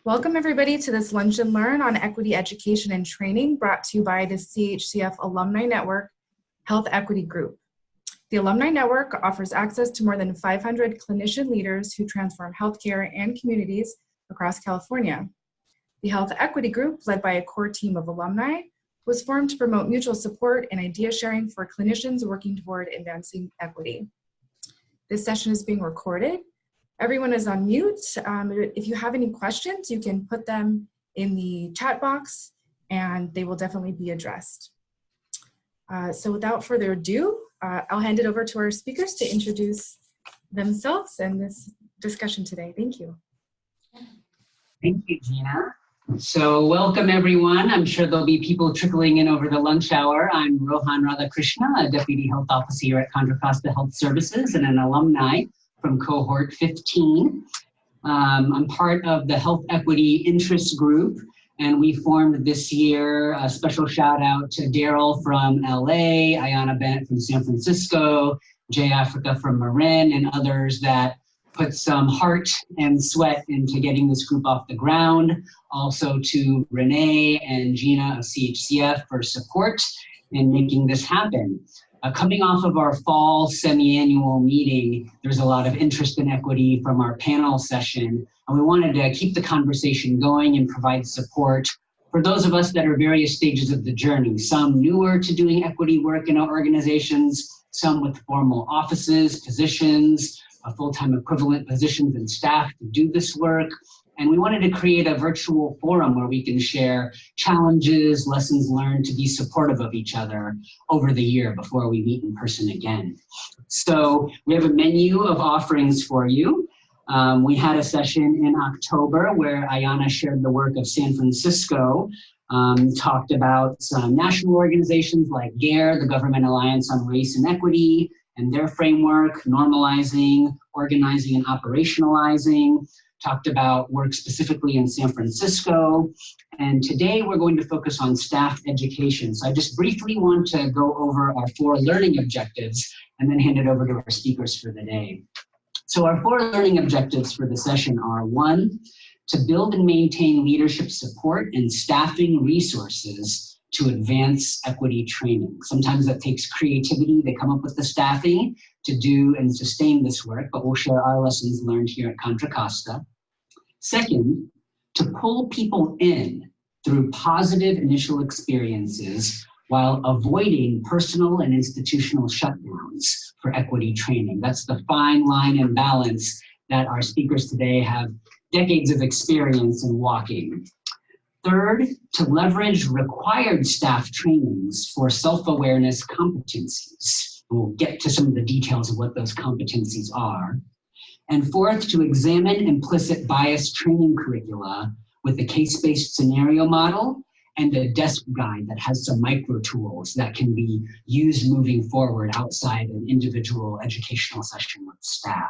Welcome everybody to this Lunch and Learn on Equity Education and Training, brought to you by the CHCF Alumni Network Health Equity Group. The Alumni Network offers access to more than 500 clinician leaders who transform healthcare and communities across California. The Health Equity Group, led by a core team of alumni, was formed to promote mutual support and idea sharing for clinicians working toward advancing equity. This session is being recorded. Everyone is on mute. If you have any questions, you can put them in the chat box and they will definitely be addressed. So without further ado, I'll hand it over to our speakers to introduce themselves and this discussion today. Thank you. Thank you, Gina. So welcome everyone. I'm sure there'll be people trickling in over the lunch hour. I'm Rohan Radhakrishna, a Deputy Health Officer here at Contra Costa Health Services and an alumni from cohort 15. I'm part of the Health Equity Interest Group, and we formed this year. A special shout out to Daryl from LA, Ayana Bennett from San Francisco, Jay Africa from Marin, and others that put some heart and sweat into getting this group off the ground. Also to Renee and Gina of CHCF for support in making this happen. Coming off of our fall semi-annual meeting, there's a lot of interest in equity from our panel session, and we wanted to keep the conversation going and provide support for those of us that are various stages of the journey, some newer to doing equity work in our organizations, some with formal offices, positions, full-time equivalent positions and staff to do this work. And we wanted to create a virtual forum where we can share challenges, lessons learned, to be supportive of each other over the year before we meet in person again. So we have a menu of offerings for you. We had a session in October where Ayana shared the work of San Francisco, talked about some national organizations like GARE, the Government Alliance on Race and Equity, and their framework, normalizing, organizing, and operationalizing. Talked about work specifically in San Francisco. And today we're going to focus on staff education. So I just briefly want to go over our 4 learning objectives and then hand it over to our speakers for the day. So our 4 learning objectives for the session are: 1, to build and maintain leadership support and staffing resources to advance equity training. Sometimes that takes creativity to come up with the staffing to do and sustain this work, but we'll share our lessons learned here at Contra Costa. 2nd, to pull people in through positive initial experiences while avoiding personal and institutional shutdowns for equity training. That's the fine line and balance that our speakers today have decades of experience in walking. 3rd, to leverage required staff trainings for self-awareness competencies. We'll get to some of the details of what those competencies are. And 4th, to examine implicit bias training curricula with a case-based scenario model and a desk guide that has some micro tools that can be used moving forward outside an individual educational session with staff.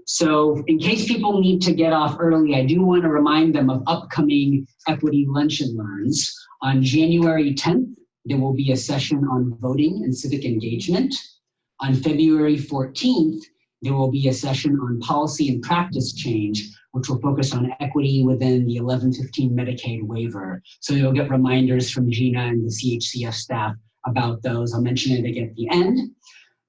So in case people need to get off early, I do want to remind them of upcoming Equity Lunch and Learns. On January 10th, there will be a session on voting and civic engagement. On February 14th, there will be a session on policy and practice change, which will focus on equity within the 1115 Medicaid waiver. So you'll get reminders from Gina and the CHCF staff about those. I'll mention it again at the end,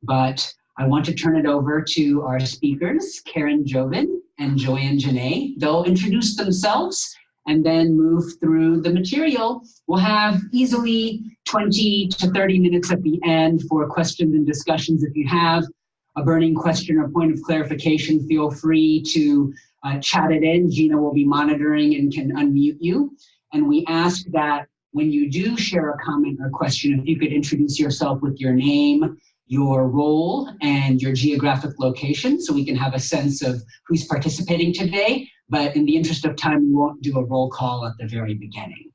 but I want to turn it over to our speakers, Karen Joven and Joanne Janae. They'll introduce themselves and then move through the material. We'll have easily 20 to 30 minutes at the end for questions and discussions. If you have a burning question or point of clarification, feel free to chat it in. Gina will be monitoring and can unmute you. And we ask that when you do share a comment or question, if you could introduce yourself with your name, your role, and your geographic location so we can have a sense of who's participating today. But in the interest of time, we won't do a roll call at the very beginning.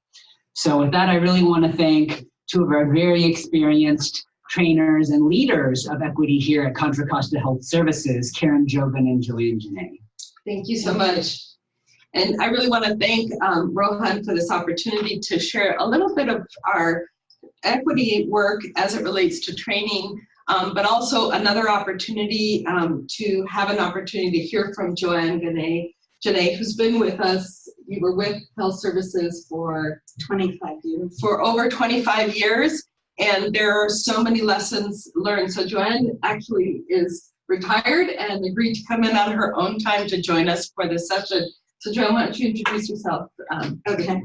So with that, I really want to thank 2 of our very experienced trainers and leaders of equity here at Contra Costa Health Services, Karen Joven and Joanne Janae. Thank you so much. And I really want to thank Rohan for this opportunity to share a little bit of our equity work as it relates to training but also another opportunity to have an opportunity to hear from Joanne Gane. Janae, who's been with us, you were with Health Services for 25 years. For over 25 years, and there are so many lessons learned. So Joanne actually is retired and agreed to come in on her own time to join us for this session. So Joanne, why don't you introduce yourself? Okay.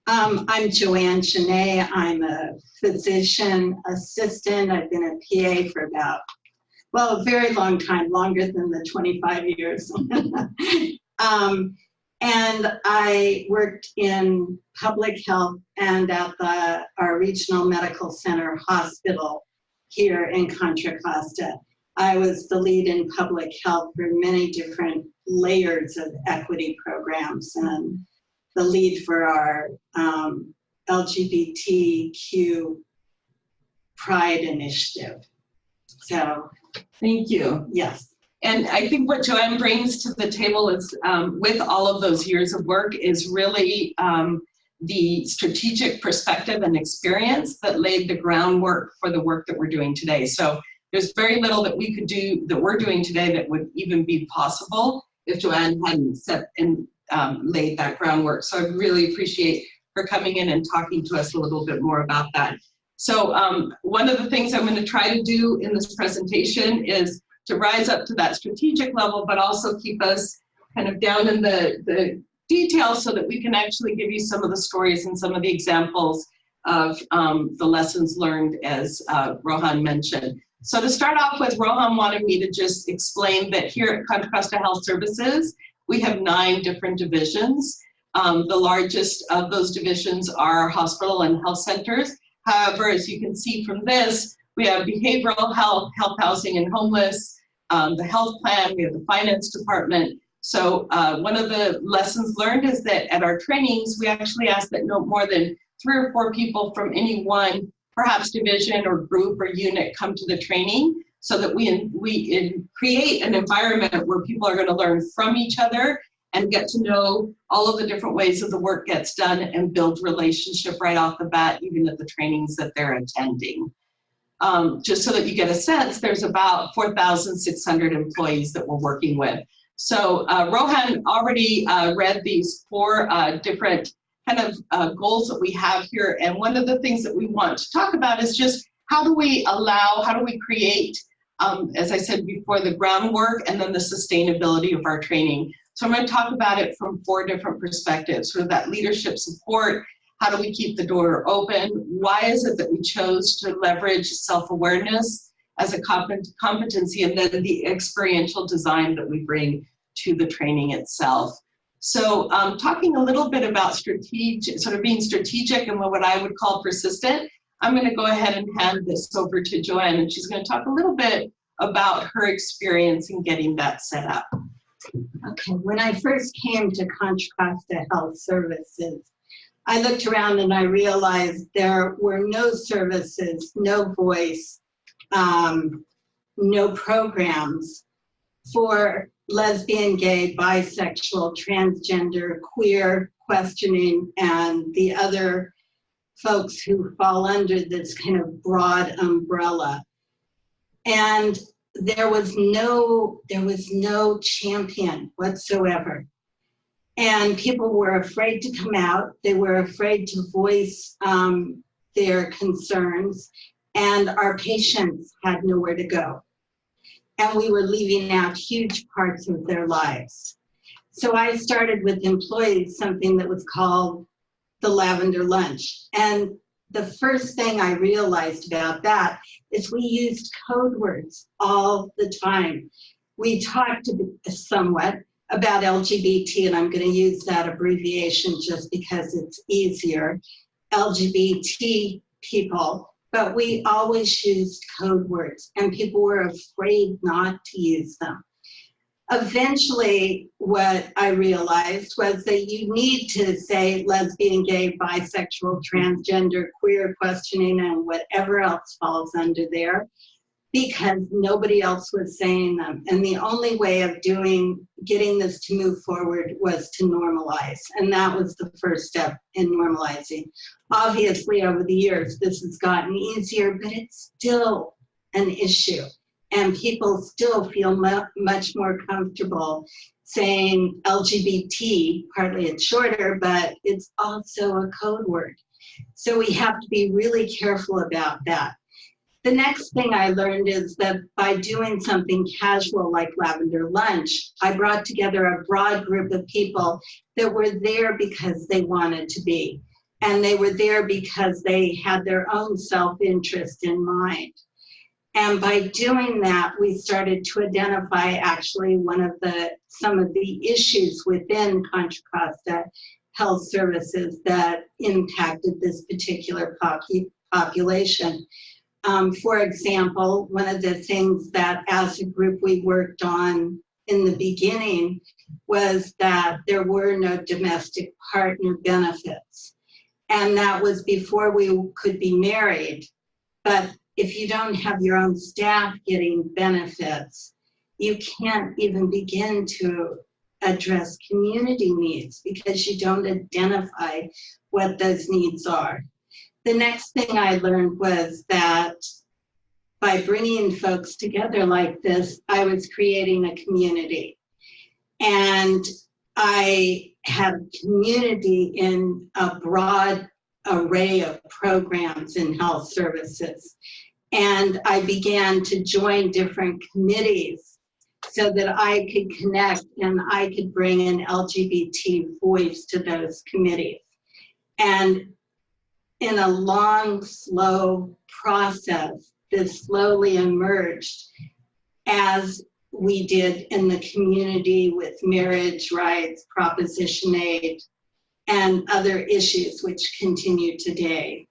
I'm Joanne Gane. I'm a physician assistant. I've been a PA for about, well, a very long time, longer than the 25 years. And I worked in public health and at our regional medical center hospital here in Contra Costa. I was the lead in public health for many different layers of equity programs and the lead for our LGBTQ Pride initiative. So, Thank you. yes. And I think what Joanne brings to the table is, with all of those years of work, is really the strategic perspective and experience that laid the groundwork for the work that we're doing today. So there's very little that we could do that we're doing today that would even be possible if Joanne hadn't set and laid that groundwork. So I really appreciate her coming in and talking to us a little bit more about that. So one of the things I'm going to try to do in this presentation is to rise up to that strategic level, but also keep us kind of down in the details so that we can actually give you some of the stories and some of the examples of the lessons learned, as Rohan mentioned. So to start off with, Rohan wanted me to just explain that here at Contra Costa Health Services, we have 9 different divisions. The largest of those divisions are hospital and health centers. However, as you can see from this, we have behavioral health, health, housing, and homeless, the health plan, we have the finance department. So one of the lessons learned is that at our trainings, we actually ask that no more than 3 or 4 people from any one, perhaps division or group or unit come to the training, so that we create an environment where people are going to learn from each other and get to know all of the different ways that the work gets done and build relationship right off the bat, even at the trainings that they're attending. Just so that you get a sense, there's about 4,600 employees that we're working with. So Rohan already read these 4 different kind of goals that we have here. And one of the things that we want to talk about is just how do we create, as I said before, the groundwork and then the sustainability of our training. So I'm going to talk about it from 4 different perspectives, sort of that leadership support. How do we keep the door open? Why is it that we chose to leverage self-awareness as a competency, and then the experiential design that we bring to the training itself? So talking a little bit about strategic, sort of being strategic and what I would call persistent, I'm going to go ahead and hand this over to Joanne, and she's going to talk a little bit about her experience in getting that set up. Okay, when I first came to Contra Costa Health Services, I looked around and I realized there were no services, no voice, no programs for lesbian, gay, bisexual, transgender, queer questioning, and the other folks who fall under this kind of broad umbrella. And there was no champion whatsoever. And people were afraid to come out. They were afraid to voice their concerns, and our patients had nowhere to go. And we were leaving out huge parts of their lives. So I started with employees something that was called the Lavender Lunch. And the first thing I realized about that is we used code words all the time. We talked somewhat about LGBT, and I'm going to use that abbreviation just because it's easier, LGBT people, but we always used code words, and people were afraid not to use them. Eventually, what I realized was that you need to say lesbian, gay, bisexual, transgender, queer questioning, and whatever else falls under there, because nobody else was saying them. And the only way of getting this to move forward was to normalize. And that was the first step in normalizing. Obviously, over the years, this has gotten easier, but it's still an issue. And people still feel much more comfortable saying LGBT, partly it's shorter, but it's also a code word. So we have to be really careful about that. The next thing I learned is that by doing something casual like Lavender Lunch, I brought together a broad group of people that were there because they wanted to be. And they were there because they had their own self-interest in mind. And by doing that, we started to identify actually some of the issues within Contra Costa Health Services that impacted this particular population. For example, one of the things that as a group we worked on in the beginning was that there were no domestic partner benefits. And that was before we could be married. But if you don't have your own staff getting benefits, you can't even begin to address community needs because you don't identify what those needs are. The next thing I learned was that by bringing folks together like this, I was creating a community. And I had community in a broad array of programs in health services. And I began to join different committees so that I could connect and I could bring an LGBT voice to those committees. And in a long, slow process, this slowly emerged as we did in the community with marriage rights, Proposition 8, and other issues which continue today.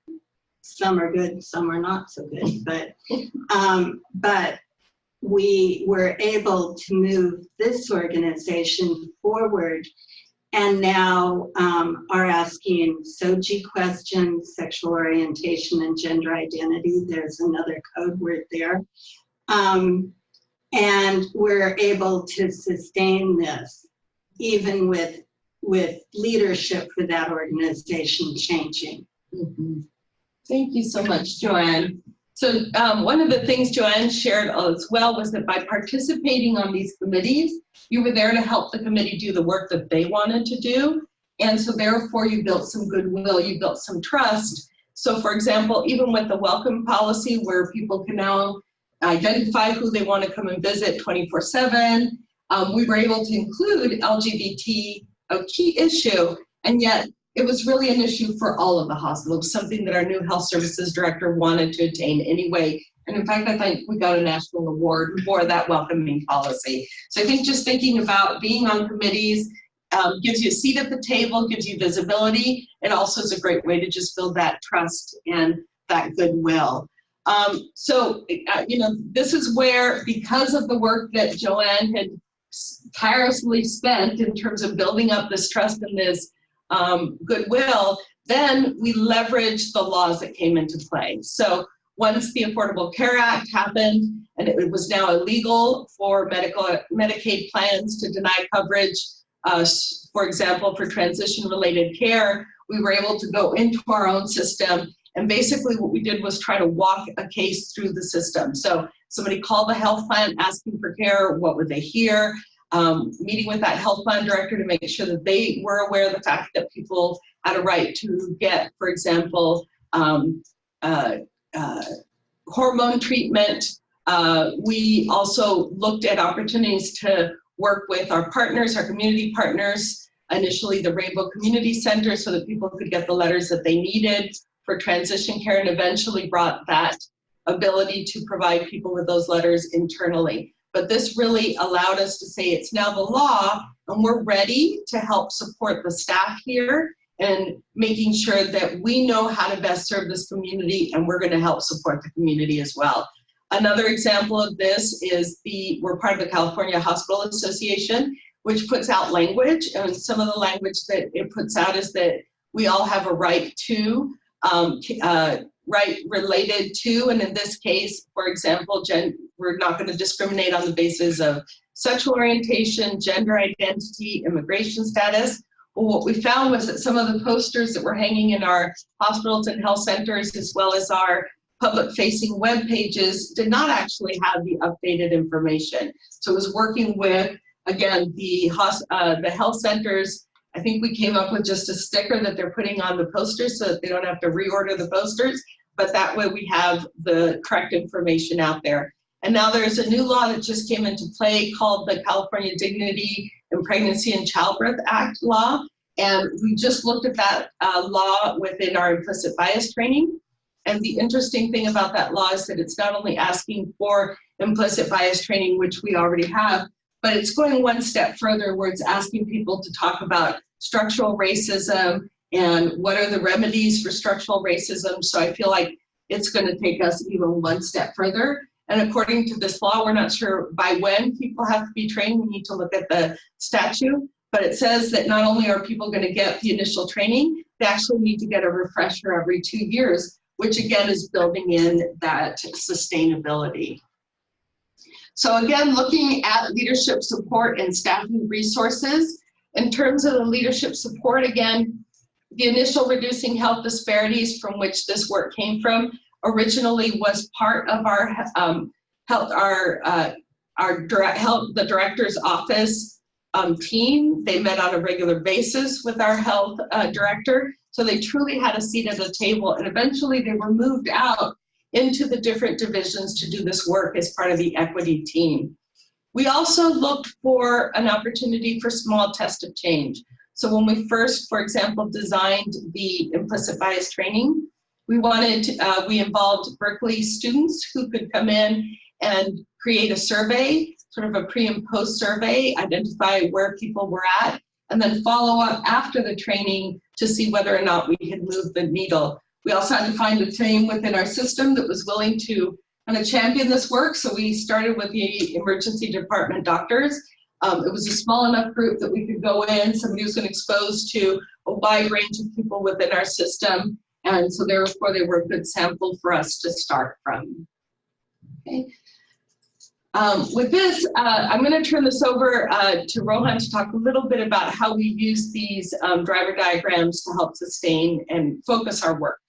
Some are good, some are not so good, but we were able to move this organization forward and now are asking SOGI questions, sexual orientation and gender identity. There's another code word there. And we're able to sustain this even with leadership for that organization changing. Mm-hmm. Thank you so much, Joanne. So one of the things Joanne shared as well was that by participating on these committees, you were there to help the committee do the work that they wanted to do. And so therefore you built some goodwill, you built some trust. So for example, even with the welcome policy where people can now identify who they want to come and visit 24/7, we were able to include LGBT a key issue, and yet it was really an issue for all of the hospitals, something that our new health services director wanted to attain anyway. And in fact, I think we got a national award for that welcoming policy. So I think just thinking about being on committees gives you a seat at the table, gives you visibility, and also is a great way to just build that trust and that goodwill. This is where, because of the work that Joanne had tirelessly spent in terms of building up this trust and this goodwill, then we leveraged the laws that came into play. So once the Affordable Care Act happened and it was now illegal for Medicaid plans to deny coverage, for example, for transition-related care, we were able to go into our own system. And basically what we did was try to walk a case through the system. So somebody called the health plan asking for care, what would they hear? Meeting with that health plan director to make sure that they were aware of the fact that people had a right to get, for example, hormone treatment. We also looked at opportunities to work with our partners, our community partners, initially the Rainbow Community Center, so that people could get the letters that they needed for transition care, and eventually brought that ability to provide people with those letters internally. But this really allowed us to say it's now the law, and we're ready to help support the staff here and making sure that we know how to best serve this community, and we're going to help support the community as well. Another example of this is we're part of the California Hospital Association, which puts out language, and some of the language that it puts out is that we all have a right to, right related to, and in this case, for example, we're not going to discriminate on the basis of sexual orientation, gender identity, immigration status. Well, what we found was that some of the posters that were hanging in our hospitals and health centers, as well as our public-facing web pages did not actually have the updated information. So it was working with, again, the health centers. I think we came up with just a sticker that they're putting on the posters so that they don't have to reorder the posters, but that way we have the correct information out there. And now there's a new law that just came into play called the California Dignity in Pregnancy and Childbirth Act law. And we just looked at that law within our implicit bias training. And the interesting thing about that law is that it's not only asking for implicit bias training, which we already have, but it's going one step further where it's asking people to talk about structural racism and what are the remedies for structural racism. So I feel like it's going to take us even one step further. And according to this law, we're not sure by when people have to be trained. We need to look at the statute, but it says that not only are people going to get the initial training, they actually need to get a refresher every 2 years, which again is building in that sustainability. So again, looking at leadership support and staffing resources. In terms of the leadership support, again, the initial reducing health disparities from which this work came from originally was part of our the director's office team. They met on a regular basis with our health director. So they truly had a seat at the table, and eventually they were moved out into the different divisions to do this work as part of the equity team. We also looked for an opportunity for small test of change. So when we first, for example, designed the implicit bias training, we involved Berkeley students who could come in and create a survey, sort of a pre and post survey, identify where people were at, and then follow up after the training to see whether or not we had moved the needle. We also had to find a team within our system that was willing to kind of champion this work. So we started with the emergency department doctors. It was a small enough group that we could go in, somebody who's been exposed to a wide range of people within our system. And so therefore they were a good sample for us to start from. Okay. With this, I'm going to turn this over to Rohan to talk a little bit about how we use these driver diagrams to help sustain and focus our work.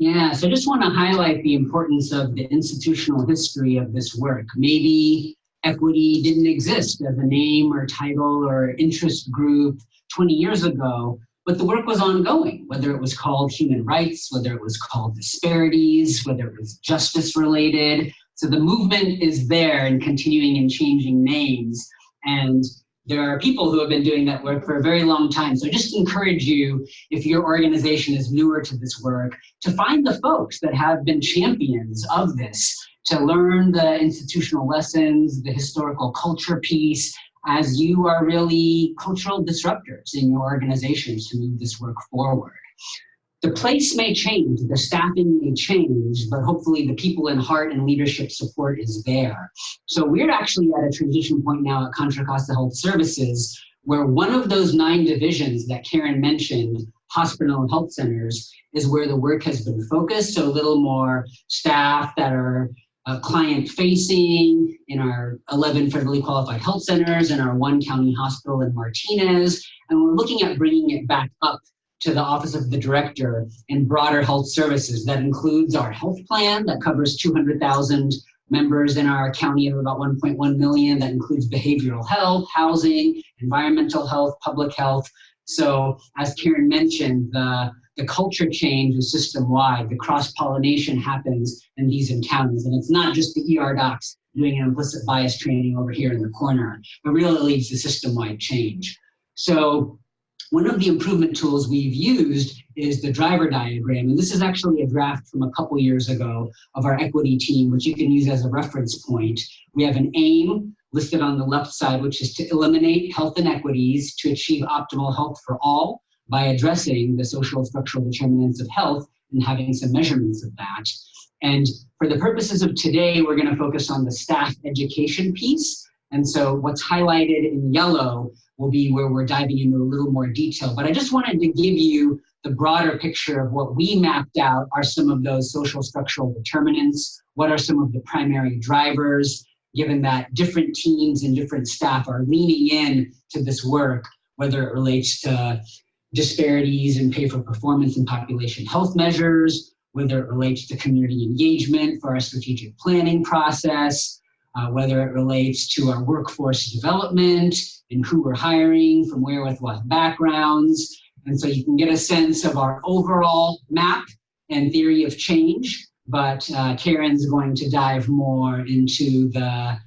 Yeah, so I just want to highlight the importance of the institutional history of this work. Maybe equity didn't exist as a name or title or interest group 20 years ago, but the work was ongoing, whether it was called human rights, whether it was called disparities, whether it was justice related. So the movement is there and continuing and changing names. And there are people who have been doing that work for a very long time. So I just encourage you, if your organization is newer to this work, to find the folks that have been champions of this, to learn the institutional lessons, the historical culture piece, as you are really cultural disruptors in your organizations to move this work forward. The place may change, the staffing may change, but hopefully the people in heart and leadership support is there. So we're actually at a transition point now at Contra Costa Health Services, where one of those 9 divisions that Karen mentioned, hospital and health centers, is where the work has been focused. So a little more staff that are client-facing in our 11 federally qualified health centers and our 1 county hospital in Martinez. And we're looking at bringing it back up to the Office of the Director in broader health services. That includes our health plan that covers 200,000 members in our county of about 1.1 million. That includes behavioral health, housing, environmental health, public health. So as Karen mentioned, the culture change is system-wide. The cross-pollination happens in these counties. And it's not just the ER docs doing an implicit bias training over here in the corner, but really leads to system-wide change. So one of the improvement tools we've used is the driver diagram. And this is actually a draft from a couple years ago of our equity team, which you can use as a reference point. We have an aim listed on the left side, which is to eliminate health inequities to achieve optimal health for all by addressing the social and structural determinants of health and having some measurements of that. And for the purposes of today, we're going to focus on the staff education piece. And so what's highlighted in yellow will be where we're diving into a little more detail. But I just wanted to give you the broader picture of what we mapped out are some of those social structural determinants. What are some of the primary drivers, given that different teams and different staff are leaning in to this work, whether it relates to disparities in pay for performance and population health measures, whether it relates to community engagement for our strategic planning process, whether it relates to our workforce development and who we're hiring, from where with what backgrounds. And so you can get a sense of our overall map and theory of change, but Karen's going to dive more into the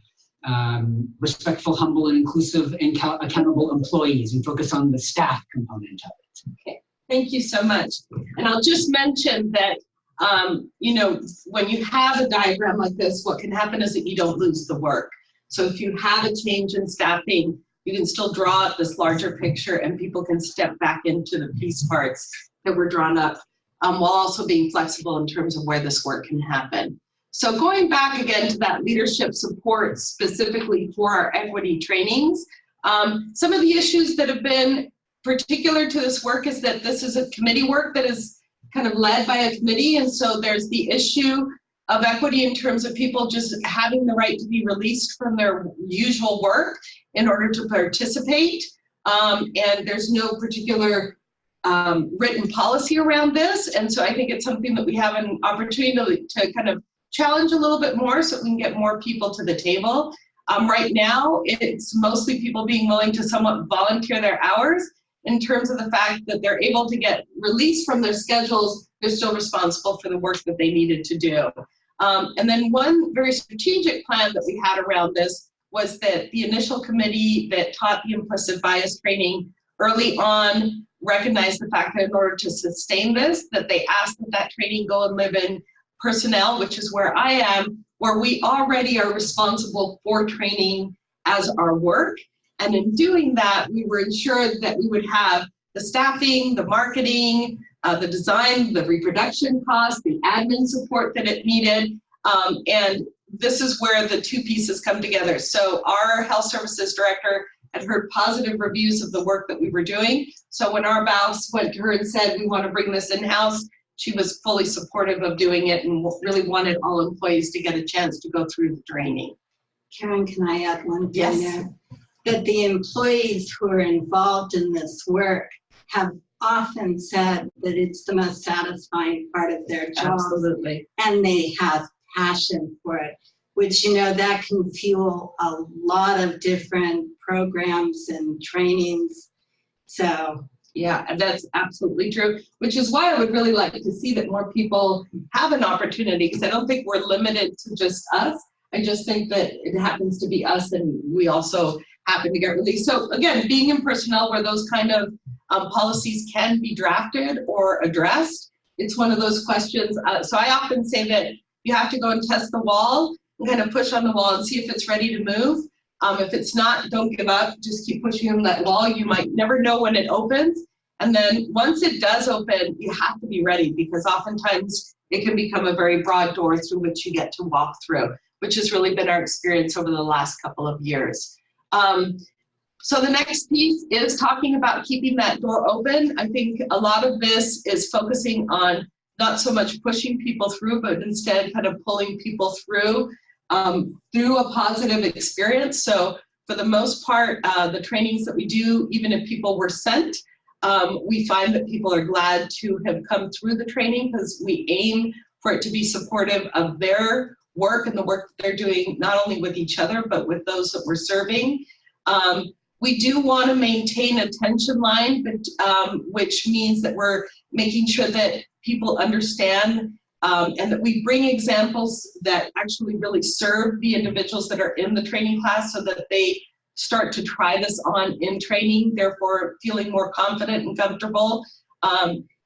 respectful, humble, and inclusive and accountable employees and focus on the staff component of it. Okay, thank you so much. And I'll just mention that, when you have a diagram like this, what can happen is that you don't lose the work. So if you have a change in staffing, you can still draw up this larger picture and people can step back into the piece parts that were drawn up, while also being flexible in terms of where this work can happen. So going back again to that leadership support specifically for our equity trainings, some of the issues that have been particular to this work is that this is a committee work that is kind of led by a committee. And so there's the issue of equity in terms of people just having the right to be released from their usual work in order to participate. And there's no particular written policy around this. And so I think it's something that we have an opportunity to kind of challenge a little bit more so we can get more people to the table. Right now, it's mostly people being willing to somewhat volunteer their hours. In terms of the fact that they're able to get released from their schedules, they're still responsible for the work that they needed to do. And then one very strategic plan that we had around this was that the initial committee that taught the implicit bias training early on recognized the fact that in order to sustain this, that they asked that training go and live in personnel, which is where I am, where we already are responsible for training as our work. And in doing that, we were ensured that we would have the staffing, the marketing, the design, the reproduction costs, the admin support that it needed. And this is where the two pieces come together. So our health services director had heard positive reviews of the work that we were doing. So when our boss went to her and said, we want to bring this in-house, she was fully supportive of doing it and really wanted all employees to get a chance to go through the training. Karen, can I add one thing Yes. there? That the employees who are involved in this work have often said that it's the most satisfying part of their job. Absolutely. And they have passion for it, which, that can fuel a lot of different programs and trainings. So Yeah, and that's absolutely true, which is why I would really like to see that more people have an opportunity, because I don't think we're limited to just us. I just think that it happens to be us and we also happen to get released. So again, being in personnel where those kind of policies can be drafted or addressed, it's one of those questions. So I often say that you have to go and test the wall and kind of push on the wall and see if it's ready to move. If it's not, don't give up, just keep pushing on that wall. You might never know when it opens. And then once it does open, you have to be ready, because oftentimes it can become a very broad door through which you get to walk through, which has really been our experience over the last couple of years. So the next piece is talking about keeping that door open. I think a lot of this is focusing on not so much pushing people through, but instead kind of pulling people through a positive experience. So for the most part, the trainings that we do, even if people were sent, we find that people are glad to have come through the training, because we aim for it to be supportive of their work and the work that they're doing, not only with each other, but with those that we're serving. We do want to maintain a tension line, but, which means that we're making sure that people understand and that we bring examples that actually really serve the individuals that are in the training class, so that they start to try this on in training, therefore feeling more confident and comfortable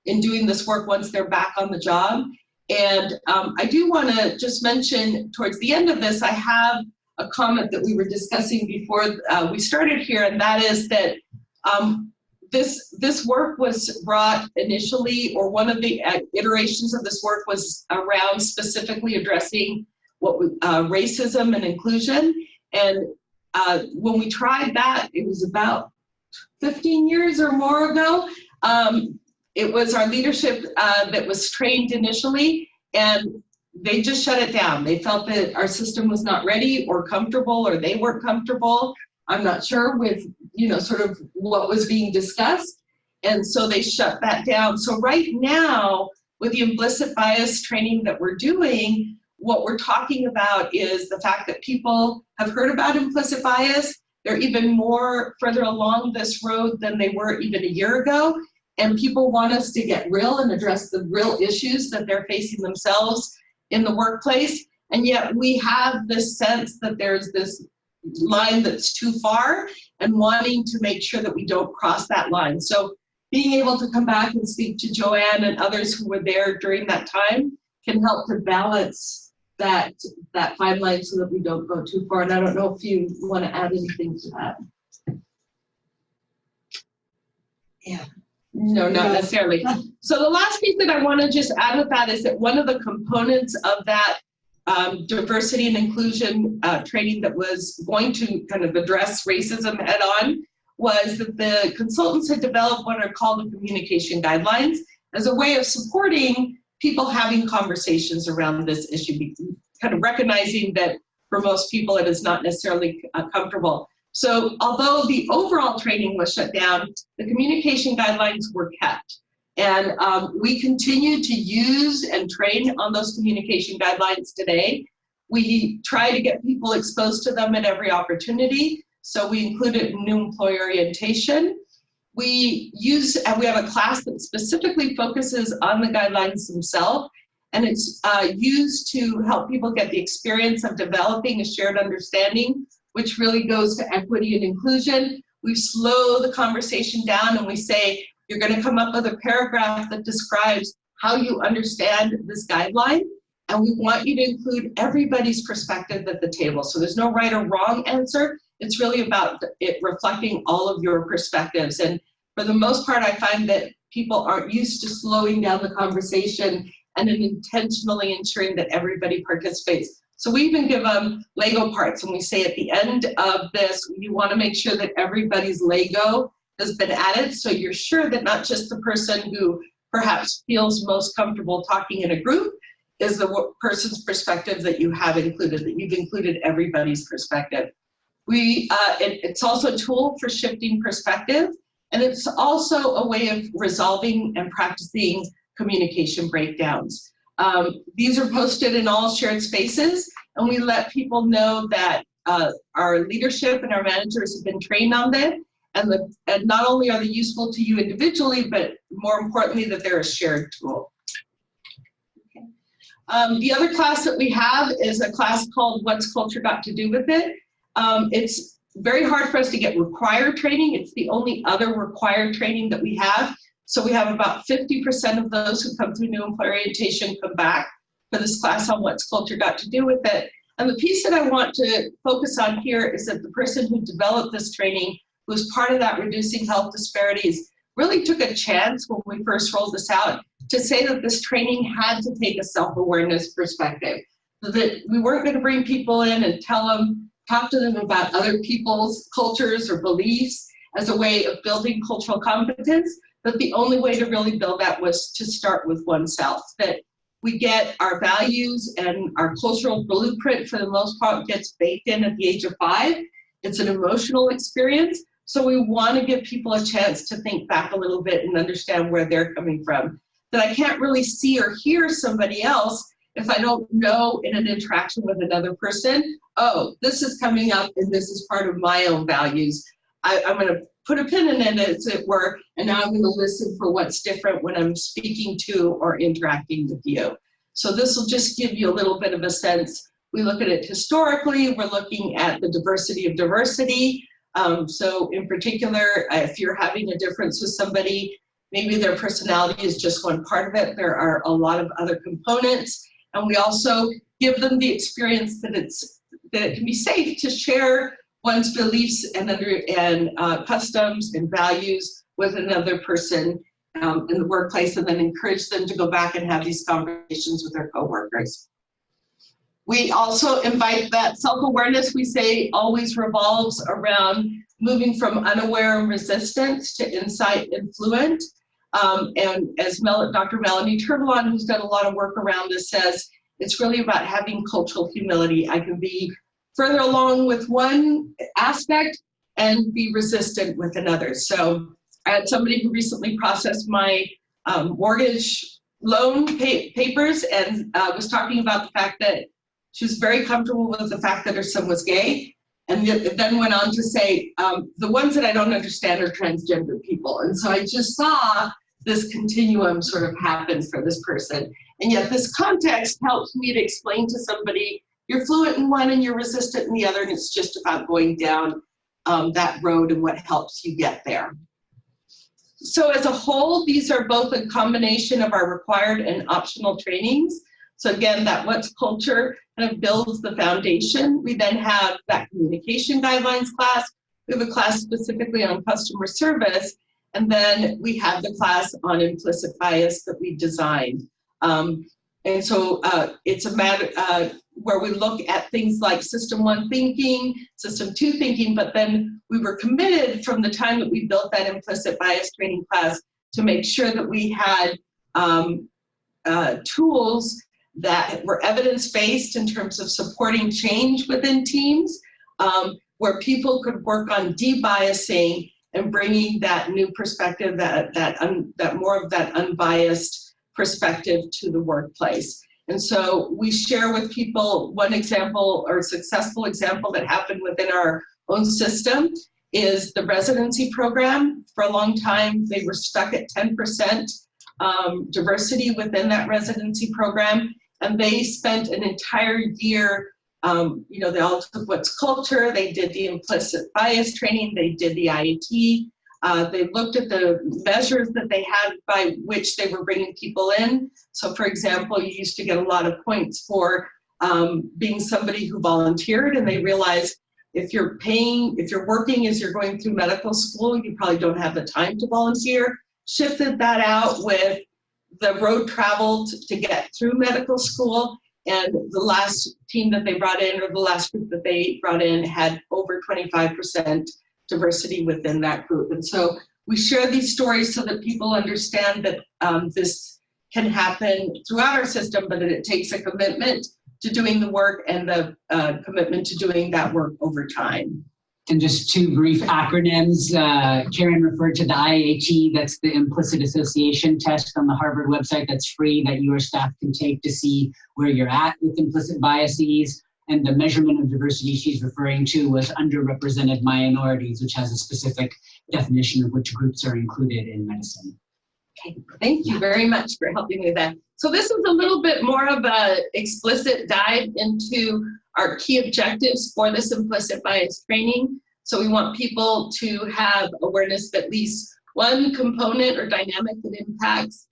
in doing this work once they're back on the job. And I do want to just mention towards the end of this, I have a comment that we were discussing before we started here, and that is that this work was brought initially, or one of the iterations of this work was around specifically addressing racism and inclusion. And when we tried that, it was about 15 years or more ago. It was our leadership that was trained initially, and they just shut it down. They felt that our system was not ready or comfortable, or they weren't comfortable. I'm not sure with, sort of what was being discussed. And so they shut that down. So right now, with the implicit bias training that we're doing, what we're talking about is the fact that people have heard about implicit bias. They're even more further along this road than they were even a year ago. And people want us to get real and address the real issues that they're facing themselves in the workplace. And yet we have this sense that there's this line that's too far and wanting to make sure that we don't cross that line. So being able to come back and speak to Joanne and others who were there during that time can help to balance that fine line so that we don't go too far. And I don't know if you want to add anything to that. Yeah. No, not necessarily. So the last piece that I want to just add with that is that one of the components of that diversity and inclusion training that was going to kind of address racism head on was that the consultants had developed what are called the communication guidelines as a way of supporting people having conversations around this issue, kind of recognizing that for most people it is not necessarily comfortable. So although the overall training was shut down, the communication guidelines were kept. And we continue to use and train on those communication guidelines today. We try to get people exposed to them at every opportunity. So we include it in new employee orientation. We have a class that specifically focuses on the guidelines themselves, and it's used to help people get the experience of developing a shared understanding, which really goes to equity and inclusion. We slow the conversation down and we say, you're going to come up with a paragraph that describes how you understand this guideline, and we want you to include everybody's perspective at the table. So there's no right or wrong answer. It's really about it reflecting all of your perspectives. And for the most part, I find that people aren't used to slowing down the conversation and then intentionally ensuring that everybody participates. So we even give them Lego parts, and we say at the end of this, you want to make sure that everybody's Lego has been added, so you're sure that not just the person who perhaps feels most comfortable talking in a group is the person's perspective that you have included, that you've included everybody's perspective. It's also a tool for shifting perspective, and it's also a way of resolving and practicing communication breakdowns. These are posted in all shared spaces, and we let people know that our leadership and our managers have been trained on them, and not only are they useful to you individually, but more importantly, that they're a shared tool. Okay. The other class that we have is a class called What's Culture Got to Do with It? It's very hard for us to get required training. It's the only other required training that we have. So we have about 50% of those who come through new employee orientation come back for this class on What's Culture Got to Do with It. And the piece that I want to focus on here is that the person who developed this training, who was part of that reducing health disparities, really took a chance when we first rolled this out to say that this training had to take a self-awareness perspective. So that we weren't going to bring people in and talk to them about other people's cultures or beliefs as a way of building cultural competence, but the only way to really build that was to start with oneself, that we get our values and our cultural blueprint for the most part gets baked in at the age of 5. It's an emotional experience. So we want to give people a chance to think back a little bit and understand where they're coming from. That I can't really see or hear somebody else if I don't know in an interaction with another person, oh, this is coming up and this is part of my own values. I'm going to put a pin in it, as it were, and now I'm going to listen for what's different when I'm speaking to or interacting with you. So this will just give you a little bit of a sense. We look at it historically. We're looking at the diversity of diversity. So in particular, if you're having a difference with somebody, maybe their personality is just one part of it. There are a lot of other components. And we also give them the experience that it can be safe to share one's beliefs and customs and values with another person in the workplace, and then encourage them to go back and have these conversations with their coworkers. We also invite that self-awareness, we say, always revolves around moving from unaware and resistant to insight and fluent. And as Dr. Melanie Turbalon, who's done a lot of work around this, says, it's really about having cultural humility. I can be further along with one aspect and be resistant with another. So I had somebody who recently processed my mortgage loan papers and was talking about the fact that she was very comfortable with the fact that her son was gay, and then went on to say, the ones that I don't understand are transgender people. And so I just saw this continuum sort of happen for this person. And yet this context helps me to explain to somebody, you're fluent in one and you're resistant in the other, and it's just about going down that road and what helps you get there. So as a whole, these are both a combination of our required and optional trainings. So again, that What's Culture kind of builds the foundation. We then have that communication guidelines class. We have a class specifically on customer service. And then we have the class on implicit bias that we designed. And so it's a matter where we look at things like System 1 thinking, System 2 thinking, but then we were committed from the time that we built that implicit bias training class to make sure that we had tools that were evidence-based in terms of supporting change within teams, where people could work on debiasing and bringing that new perspective, that more of that unbiased perspective to the workplace. And so we share with people one example or successful example that happened within our own system is the residency program. For a long time, they were stuck at 10% diversity within that residency program. And they spent an entire year, they all took What's Culture, they did the implicit bias training, they did the IAT, they looked at the measures that they had by which they were bringing people in. So for example, you used to get a lot of points for being somebody who volunteered, and they realized if you're working as you're going through medical school, you probably don't have the time to volunteer. Shifted that out with the road travel to get through medical school. And the last team that they brought in, or the last group that they brought in, had over 25% diversity within that group. And so we share these stories so that people understand that this can happen throughout our system, but that it takes a commitment to doing the work and the commitment to doing that work over time. And just two brief acronyms. Karen referred to the IAT, that's the implicit association test on the Harvard website that's free that your staff can take to see where you're at with implicit biases. And the measurement of diversity she's referring to was underrepresented minorities, which has a specific definition of which groups are included in medicine. Okay, thank you very much for helping me with that. So this is a little bit more of an explicit dive into our key objectives for this implicit bias training. So we want people to have awareness of at least one component or dynamic that impacts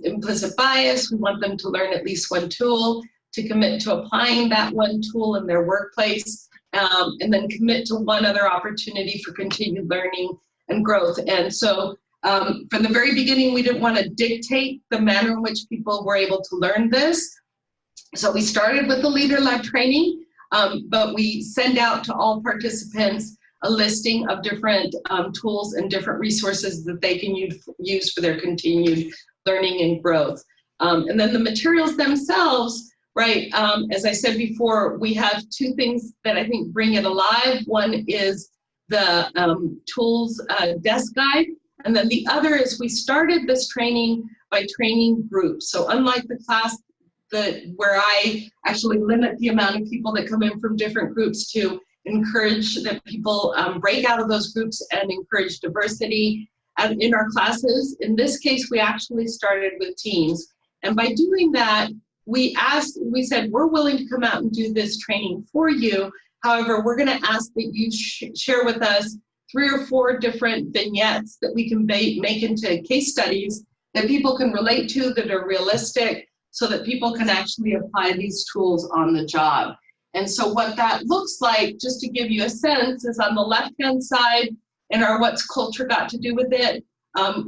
implicit bias. We want them to learn at least one tool, to commit to applying that one tool in their workplace, and then commit to one other opportunity for continued learning and growth. And so from the very beginning, we didn't want to dictate the manner in which people were able to learn this. So we started with the leader-led training, but we send out to all participants a listing of different tools and different resources that they can use for their continued learning and growth. And then the materials themselves, right, as I said before, we have two things that I think bring it alive. One is the tools desk guide, and then the other is we started this training by training groups. So unlike the class where I actually limit the amount of people that come in from different groups to encourage that people break out of those groups and encourage diversity in our classes. In this case, we actually started with teams. And by doing that, we said, we're willing to come out and do this training for you. However, we're going to ask that you share with us 3 or 4 different vignettes that we can make into case studies that people can relate to, that are realistic, so that people can actually apply these tools on the job. And so what that looks like, just to give you a sense, is on the left-hand side in our What's Culture Got to Do with It,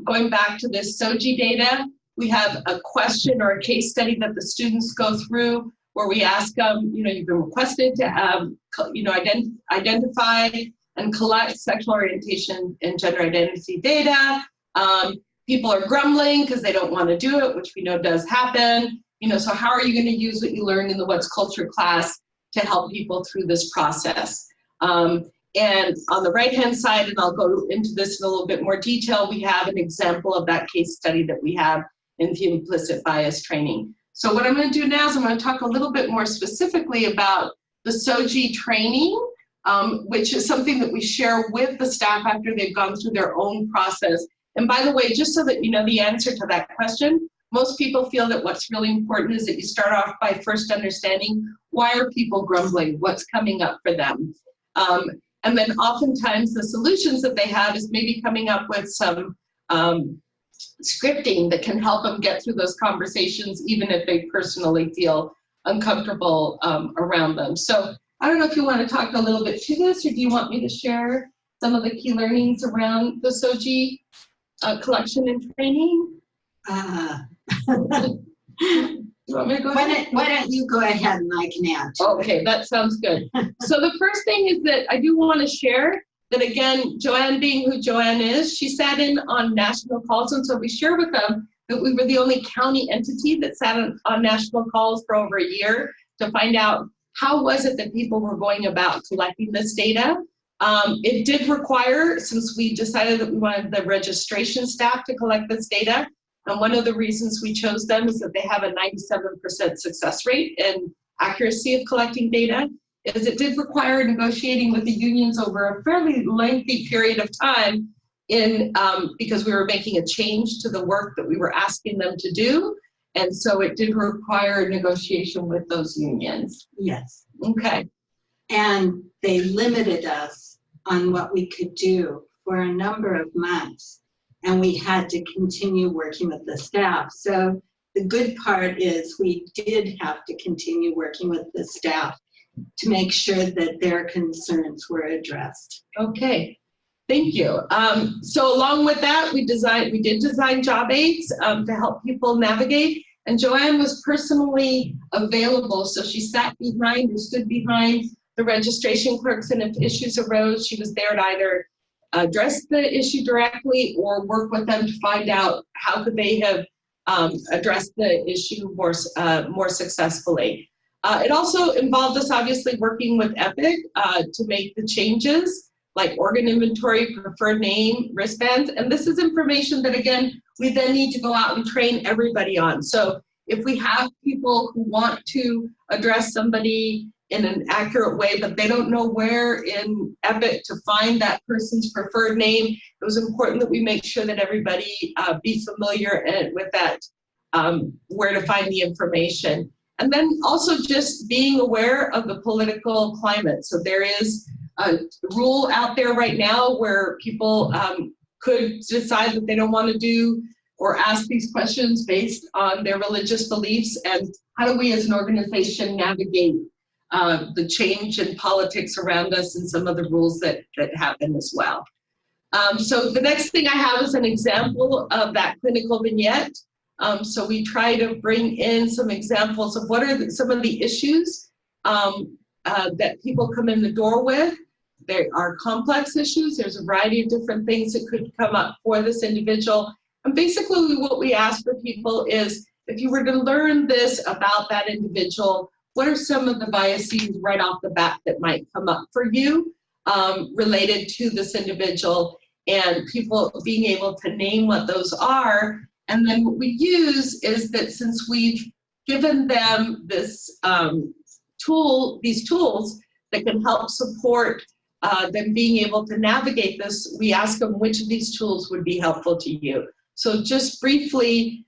going back to this SOGI data, we have a question or a case study that the students go through where we ask them, you've been requested to, identify and collect sexual orientation and gender identity data. People are grumbling because they don't want to do it, which we know does happen. So how are you going to use what you learned in the What's Culture class to help people through this process? And on the right-hand side, and I'll go into this in a little bit more detail, we have an example of that case study that we have in the implicit bias training. So what I'm going to do now is I'm going to talk a little bit more specifically about the SOGI training, which is something that we share with the staff after they've gone through their own process. And by the way, just so that you know the answer to that question, most people feel that what's really important is that you start off by first understanding why are people grumbling, what's coming up for them. And then oftentimes the solutions that they have is maybe coming up with some scripting that can help them get through those conversations, even if they personally feel uncomfortable around them. So I don't know if you want to talk a little bit to this, or do you want me to share some of the key learnings around the SOGI collection and training? You want me to go ahead? Why don't you go ahead and I can add? Okay, that sounds good. So the first thing is that I do want to share that, again, Joanne being who Joanne is, she sat in on national calls, and so we share with them that we were the only county entity that sat on national calls for over a year to find out how was it that people were going about collecting this data. It did require, since we decided that we wanted the registration staff to collect this data, and one of the reasons we chose them is that they have a 97% success rate and accuracy of collecting data, is it did require negotiating with the unions over a fairly lengthy period of time because we were making a change to the work that we were asking them to do. And so it did require negotiation with those unions. Yes. Okay. And they limited us on what we could do for a number of months. And we had to continue working with the staff. So the good part is we did have to continue working with the staff to make sure that their concerns were addressed. Okay, thank you. So along with that, we did design job aids to help people navigate. And Joanne was personally available. So she sat behind or stood behind the registration clerks, and if issues arose, she was there to either address the issue directly or work with them to find out how could they have addressed the issue more successfully. It also involved us obviously working with Epic to make the changes like organ inventory, preferred name, wristbands, and this is information that, again, we then need to go out and train everybody on. So if we have people who want to address somebody in an accurate way, but they don't know where in Epic to find that person's preferred name, it was important that we make sure that everybody be familiar with that, where to find the information. And then also just being aware of the political climate. So there is a rule out there right now where people could decide that they don't want to do or ask these questions based on their religious beliefs. And how do we as an organization navigate the change in politics around us and some of the rules that happen as well. So the next thing I have is an example of that clinical vignette. So we try to bring in some examples of what are some of the issues that people come in the door with. There are complex issues. There's a variety of different things that could come up for this individual. And basically what we ask for people is, if you were to learn this about that individual, what are some of the biases right off the bat that might come up for you related to this individual, and people being able to name what those are. And then what we use is that since we've given them this these tools that can help support them being able to navigate this, we ask them which of these tools would be helpful to you. So just briefly,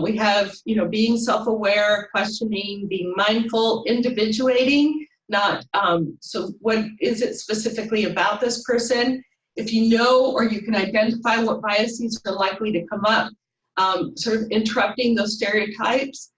we have, being self-aware, questioning, being mindful, individuating, not, so what is it specifically about this person? If you know or you can identify what biases are likely to come up, sort of interrupting those stereotypes,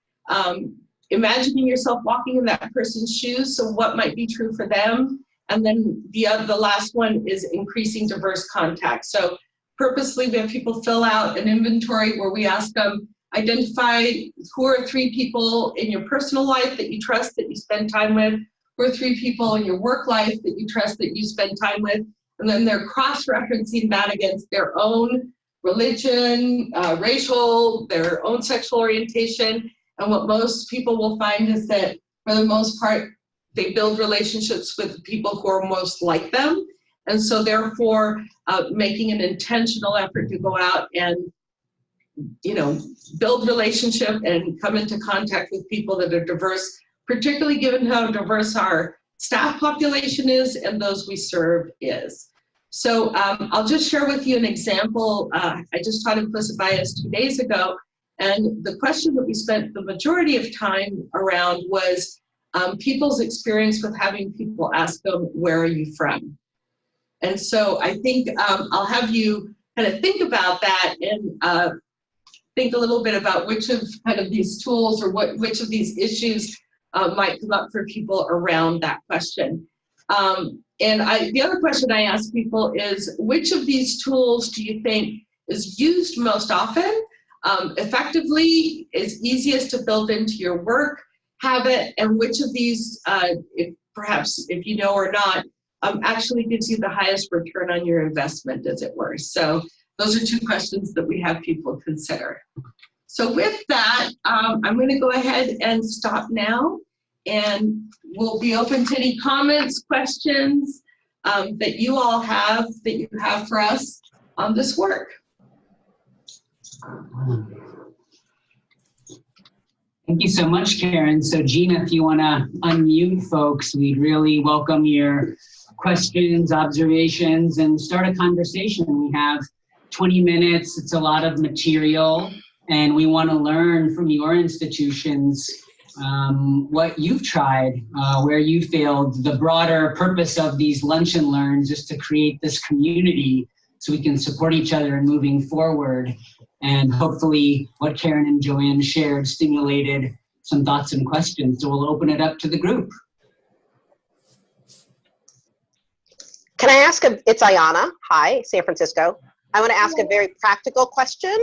imagining yourself walking in that person's shoes, so what might be true for them, and then the last one is increasing diverse contact. So purposely we have people fill out an inventory where we ask them, identify who are 3 people in your personal life that you trust, that you spend time with, who are 3 people in your work life that you trust, that you spend time with, and then they're cross-referencing that against their own religion, racial, their own sexual orientation. And what most people will find is that for the most part, they build relationships with people who are most like them. And so therefore, making an intentional effort to go out and build relationship and come into contact with people that are diverse, particularly given how diverse our staff population is and those we serve is. So I'll just share with you an example. I just taught implicit bias 2 days ago, and the question that we spent the majority of time around was people's experience with having people ask them, where are you from? And so I think I'll have you kind of think about that and think a little bit about which of kind of these tools or which of these issues might come up for people around that question. And the other question I ask people is, which of these tools do you think is used most often, effectively, is easiest to build into your work habit, and which of these, if you know or not, actually gives you the highest return on your investment, as it were. So those are two questions that we have people consider. So with that, I'm going to go ahead and stop now, and we'll be open to any comments, questions that you all have, that you have for us on this work. Thank you so much, Karen. So Gina, if you want to unmute folks, we'd really welcome your questions, observations, and start a conversation. We have 20 minutes. It's a lot of material, and we want to learn from your institutions what you've tried, where you failed. The broader purpose of these Lunch and Learns is to create this community so we can support each other in moving forward. And hopefully what Karen and Joanne shared stimulated some thoughts and questions. So we'll open it up to the group. Can I ask it's Ayana, hi, San Francisco. I want to ask a very practical question.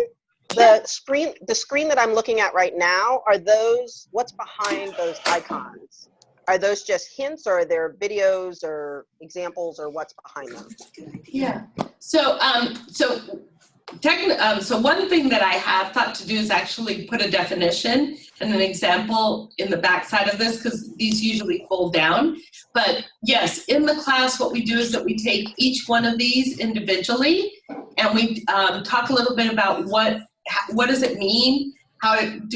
The screen that I'm looking at right now, are those, what's behind those icons? Are those just hints, or are there videos or examples, or what's behind them? Yeah, so one thing that I have thought to do is actually put a definition and an example in the back side of this, because these usually fold down. But yes, in the class, what we do is that we take each one of these individually, and we talk a little bit about what does it mean,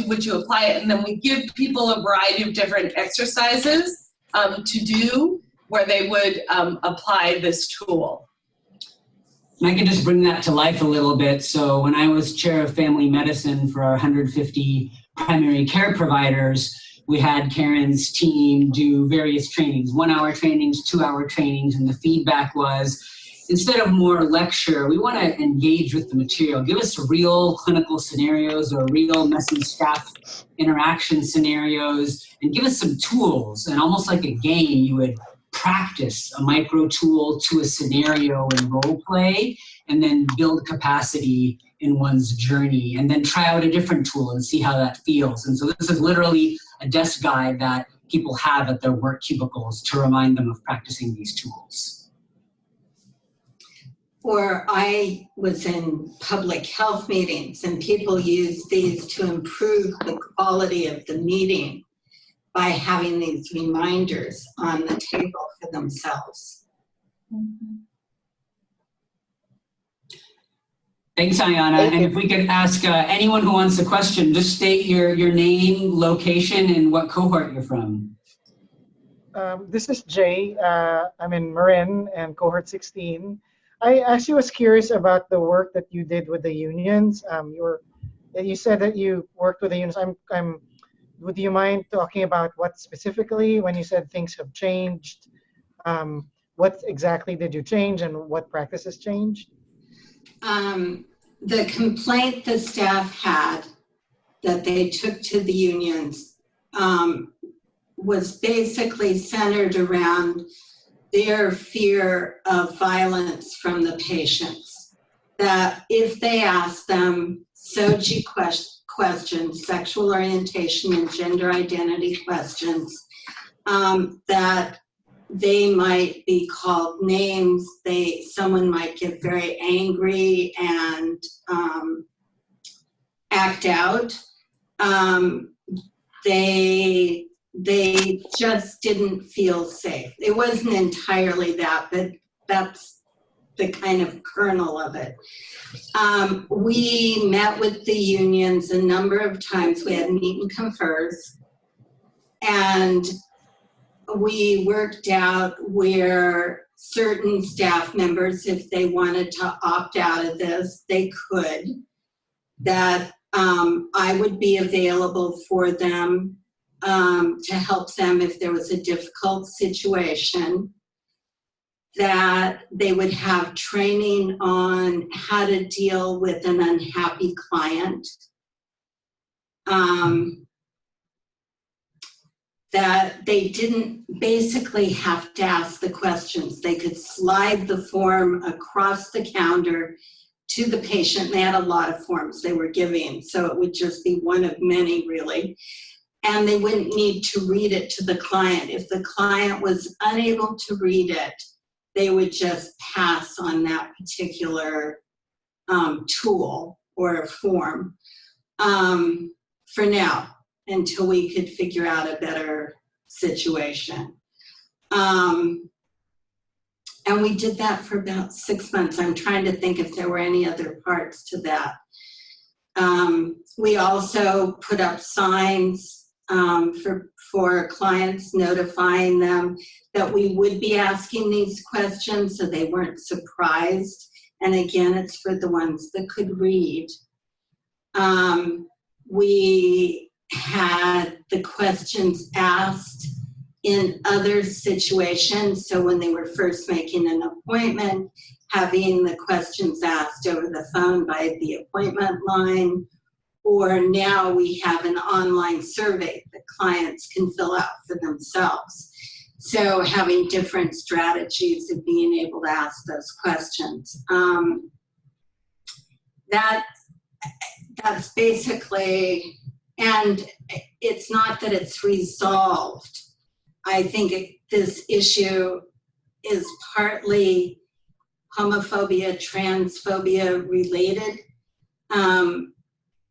would you apply it, and then we give people a variety of different exercises to do where they would apply this tool. And I can just bring that to life a little bit. So when I was chair of family medicine for our 150 primary care providers, we had Karen's team do various trainings, 1 hour trainings, 2 hour trainings, and the feedback was, instead of more lecture, we want to engage with the material. Give us real clinical scenarios or real messy staff interaction scenarios, and give us some tools. And almost like a game, you would practice a micro tool to a scenario and role play, and then build capacity in one's journey, and then try out a different tool and see how that feels. And so this is literally a desk guide that people have at their work cubicles to remind them of practicing these tools. Or I was in public health meetings, and people use these to improve the quality of the meeting by having these reminders on the table for themselves. Thanks, Ayana. And if we could ask anyone who wants a question, just state your name, location, and what cohort you're from. This is Jay. I'm in Marin and cohort 16. I actually was curious about the work that you did with the unions. You said that you worked with the unions. Would you mind talking about what specifically, when you said things have changed, what exactly did you change and what practices changed? The complaint the staff had that they took to the unions was basically centered around their fear of violence from the patients. That if they asked them SOGI questions, sexual orientation and gender identity questions, that they might be called names, someone might get very angry and act out. They just didn't feel safe. It wasn't entirely that, but that's the kind of kernel of it. We met with the unions a number of times. We had meet and confers, and we worked out where certain staff members, if they wanted to opt out of this, they could, that I would be available for them to help them if there was a difficult situation, that they would have training on how to deal with an unhappy client, that they didn't basically have to ask the questions. They could slide the form across the counter to the patient. They had a lot of forms they were giving, so it would just be one of many, really. And they wouldn't need to read it to the client. If the client was unable to read it, they would just pass on that particular tool or form for now, until we could figure out a better situation. And we did that for about 6 months. I'm trying to think if there were any other parts to that. We also put up signs for clients, notifying them that we would be asking these questions so they weren't surprised. And again, it's for the ones that could read. We had the questions asked in other situations. So when they were first making an appointment, having the questions asked over the phone by the appointment line, or now we have an online survey that clients can fill out for themselves. So having different strategies of being able to ask those questions. That's basically, and it's not that it's resolved. I think this issue is partly homophobia, transphobia related.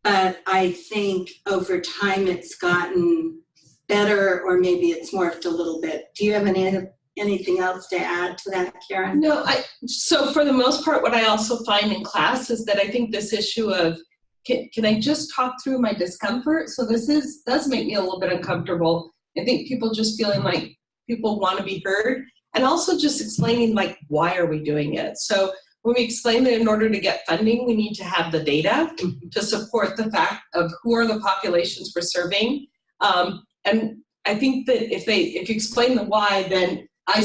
But I think over time it's gotten better, or maybe it's morphed a little bit. Do you have anything else to add to that, Karen? No, so for the most part, what I also find in class is that I think this issue of, can I just talk through my discomfort? So this does make me a little bit uncomfortable. I think people just feeling like people want to be heard, and also just explaining like, why are we doing it? So when we explain that in order to get funding, we need to have the data to support the fact of who are the populations we're serving. And I think that if you explain the why, then I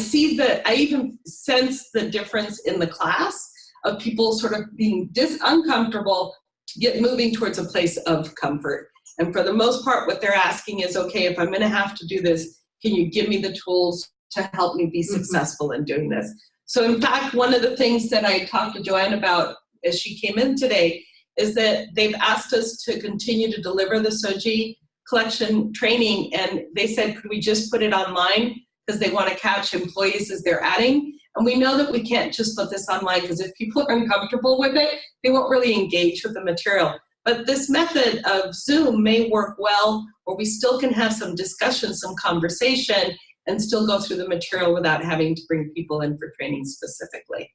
even sense the difference in the class of people sort of being uncomfortable to moving towards a place of comfort. And for the most part, what they're asking is, okay, if I'm going to have to do this, can you give me the tools to help me be successful in doing this? So in fact, one of the things that I talked to Joanne about as she came in today is that they've asked us to continue to deliver the SOGI collection training, and they said, could we just put it online because they want to catch employees as they're adding? And we know that we can't just put this online, because if people are uncomfortable with it, they won't really engage with the material. But this method of Zoom may work well, or we still can have some discussion, some conversation, and still go through the material without having to bring people in for training specifically.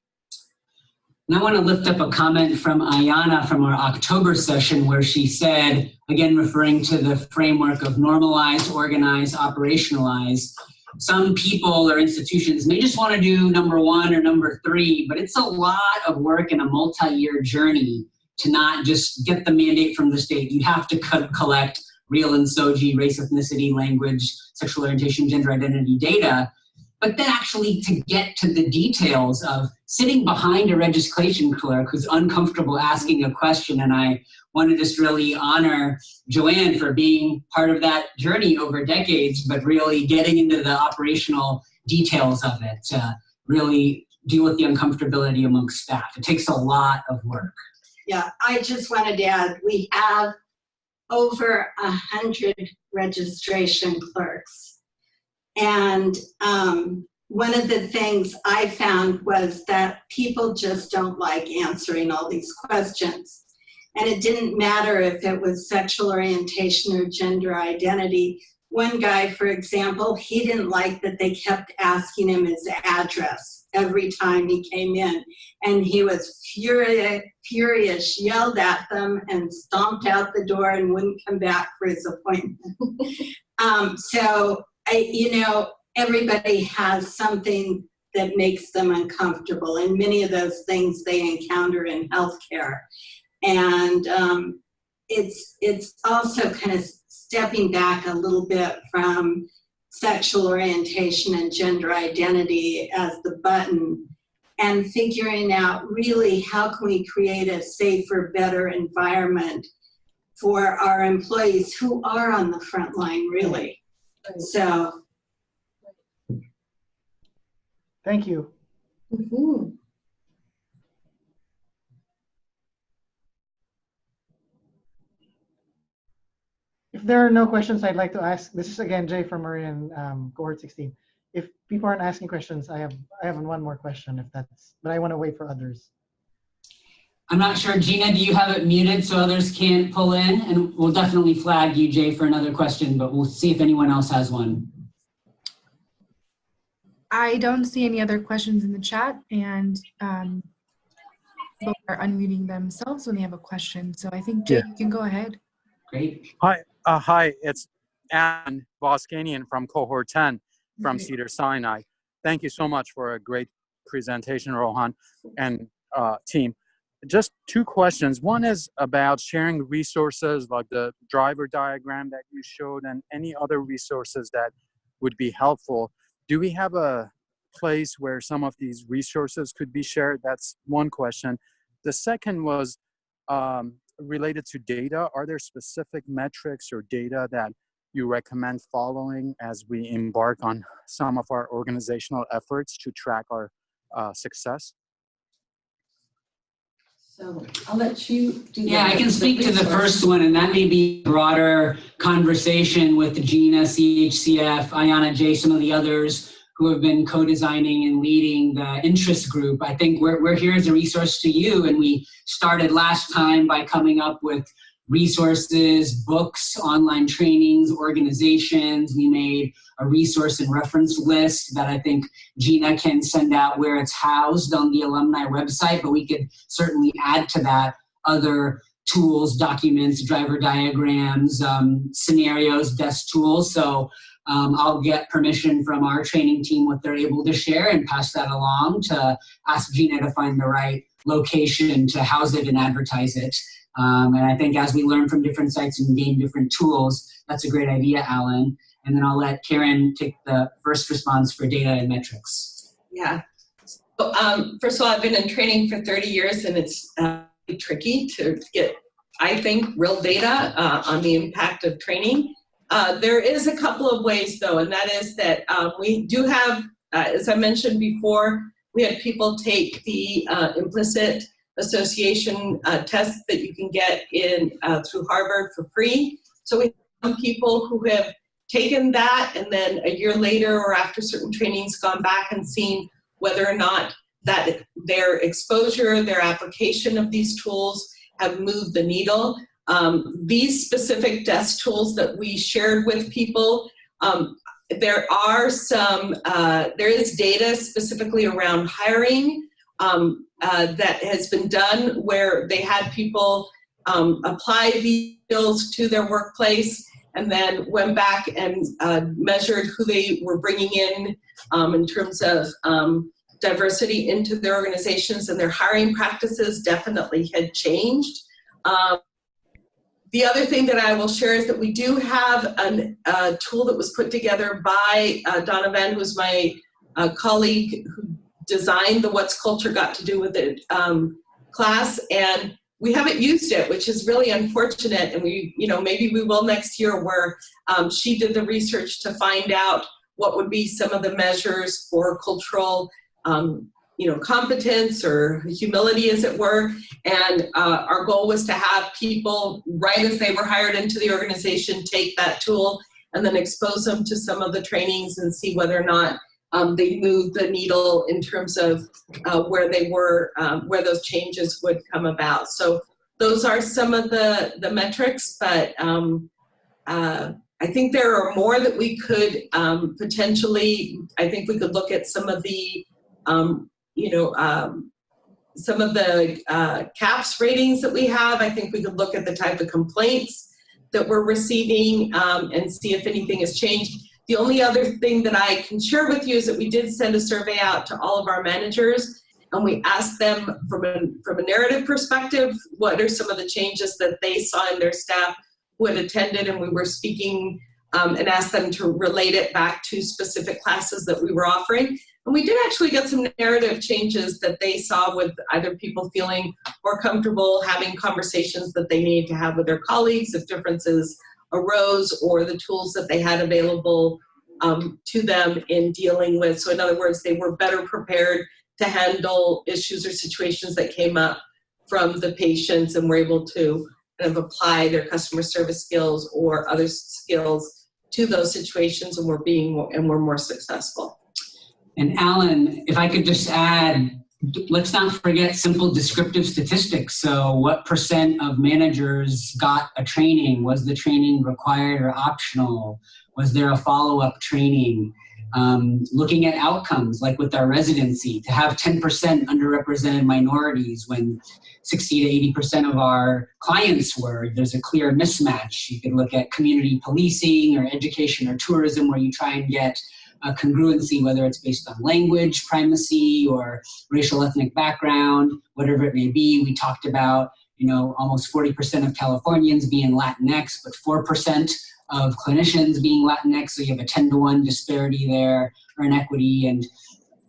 And I want to lift up a comment from Ayana from our October session, where she said, again, referring to the framework of normalize, organize, operationalize, some people or institutions may just want to do number 1 or number 3, but it's a lot of work and a multi-year journey to not just get the mandate from the state. You have to collect real and SOGI, race, ethnicity, language, sexual orientation, gender identity data, but then actually to get to the details of sitting behind a registration clerk who's uncomfortable asking a question. And I want to just really honor Joanne for being part of that journey over decades, but really getting into the operational details of it to really deal with the uncomfortability amongst staff. It takes a lot of work. Yeah, I just wanted to add, we have over 100 registration clerks. And one of the things I found was that people just don't like answering all these questions. And it didn't matter if it was sexual orientation or gender identity. one guy, for example, he didn't like that they kept asking him his address every time he came in. And he was furious, yelled at them, and stomped out the door and wouldn't come back for his appointment. Everybody has something that makes them uncomfortable, and many of those things they encounter in healthcare. And it's also kind of stepping back a little bit from sexual orientation and gender identity as the button, and figuring out really how can we create a safer, better environment for our employees who are on the front line, really. So. Thank you. Mm-hmm. If there are no questions I'd like to ask, this is again Jay from Marin, cohort 16. If people aren't asking questions, I have one more question but I want to wait for others. I'm not sure, Gina, do you have it muted so others can't pull in? And we'll definitely flag you, Jay, for another question, but we'll see if anyone else has one. I don't see any other questions in the chat, and people are unmuting themselves when they have a question. So I think, Jay, you can go ahead. Great. Hi, it's Ann Voskanian from cohort 10 from Cedars-Sinai. Thank you so much for a great presentation, Rohan and team. Just two questions. One is about sharing resources like the driver diagram that you showed and any other resources that would be helpful. Do we have a place where some of these resources could be shared? That's one question. The second was related to data. Are there specific metrics or data that you recommend following as we embark on some of our organizational efforts to track our success? So I'll let you do that. Yeah, I can speak to the first one, and that may be a broader conversation with Gina, CHCF, Ayana, Jay, some of the others who have been co-designing and leading the interest group. I think we're here as a resource to you, and we started last time by coming up with resources, books, online trainings, organizations. We made a resource and reference list that I think Gina can send out where it's housed on the alumni website, but we could certainly add to that other tools, documents, driver diagrams, scenarios, desk tools. So I'll get permission from our training team what they're able to share and pass that along to ask Gina to find the right location to house it and advertise it. And I think as we learn from different sites and gain different tools, that's a great idea, Alan. And then I'll let Karen take the first response for data and metrics. Yeah. So, first of all, I've been in training for 30 years, and it's tricky to get, I think, real data on the impact of training. There is a couple of ways, though, and that is that we do have, as I mentioned before, we had people take the implicit association test that you can get in through Harvard for free. So we have some people who have taken that and then a year later or after certain trainings gone back and seen whether or not that their exposure, their application of these tools have moved the needle. These specific desk tools that we shared with people, there are some, there is data specifically around hiring that has been done where they had people apply these skills to their workplace and then went back and measured who they were bringing in terms of diversity into their organizations, and their hiring practices definitely had changed. The other thing that I will share is that we do have a tool that was put together by Donovan, who's my colleague who designed the What's Culture Got to Do with It class, and we haven't used it, which is really unfortunate, and we, maybe we will next year, where she did the research to find out what would be some of the measures for cultural competence or humility, as it were. And our goal was to have people, right as they were hired into the organization, take that tool and then expose them to some of the trainings and see whether or not they moved the needle in terms of where they were, where those changes would come about. So those are some of the metrics, but I think there are more that we could potentially, I think we could look at some of the, some of the CAHPS ratings that we have. I think we could look at the type of complaints that we're receiving and see if anything has changed. The only other thing that I can share with you is that we did send a survey out to all of our managers, and we asked them from a narrative perspective, what are some of the changes that they saw in their staff who had attended, and we were speaking and asked them to relate it back to specific classes that we were offering. And we did actually get some narrative changes that they saw with either people feeling more comfortable having conversations that they needed to have with their colleagues if differences arose, or the tools that they had available to them in dealing with. So in other words, they were better prepared to handle issues or situations that came up from the patients, and were able to kind of apply their customer service skills or other skills to those situations, and were more successful. And Alan, if I could just add, let's not forget simple descriptive statistics. So what % of managers got a training? Was the training required or optional? Was there a follow-up training? Looking at outcomes, like with our residency, to have 10% underrepresented minorities when 60 to 80% of our clients were, there's a clear mismatch. You could look at community policing or education or tourism, where you try and get a congruency, whether it's based on language primacy or racial ethnic background, whatever it may be. We talked about, almost 40% of Californians being Latinx, but 4% of clinicians being Latinx, so you have a 10-to-1 disparity there, or inequity, and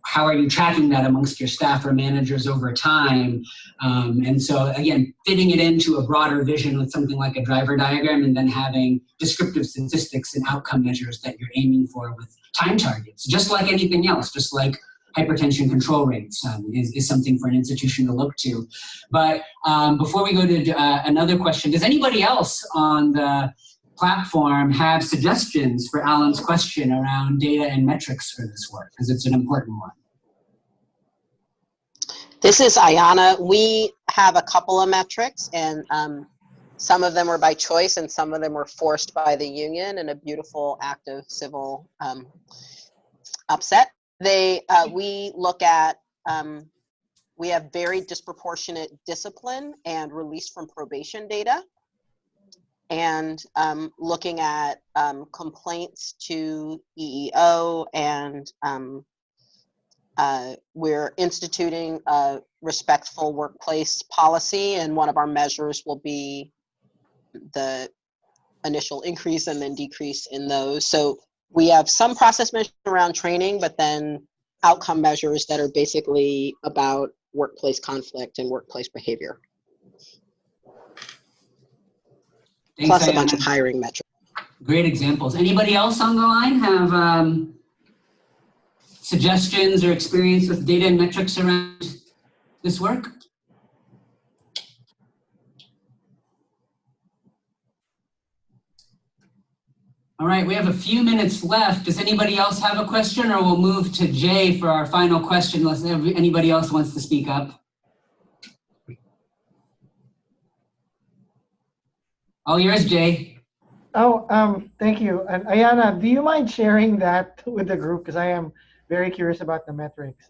how are you tracking that amongst your staff or managers over time? And so again, fitting it into a broader vision with something like a driver diagram, and then having descriptive statistics and outcome measures that you're aiming for with time targets, just like anything else, just like hypertension control rates is something for an institution to look to. But before we go to another question, does anybody else on the platform have suggestions for Alan's question around data and metrics for this work? Because it's an important one. This is Ayana. We have a couple of metrics, and some of them were by choice and some of them were forced by the union in a beautiful act of civil upset. We look at, we have very disproportionate discipline and release from probation data, and looking at complaints to EEO, and we're instituting a respectful workplace policy, and one of our measures will be the initial increase and then decrease in those. So we have some process measures around training, but then outcome measures that are basically about workplace conflict and workplace behavior. Thanks, Plus Ayana. a bunch of hiring metrics. Great examples. Anybody else on the line have suggestions or experience with data and metrics around this work? All right, we have a few minutes left. Does anybody else have a question, or we'll move to Jay for our final question unless anybody else wants to speak up? All yours, Jay. Oh, thank you. And Ayana, do you mind sharing that with the group? Because I am very curious about the metrics,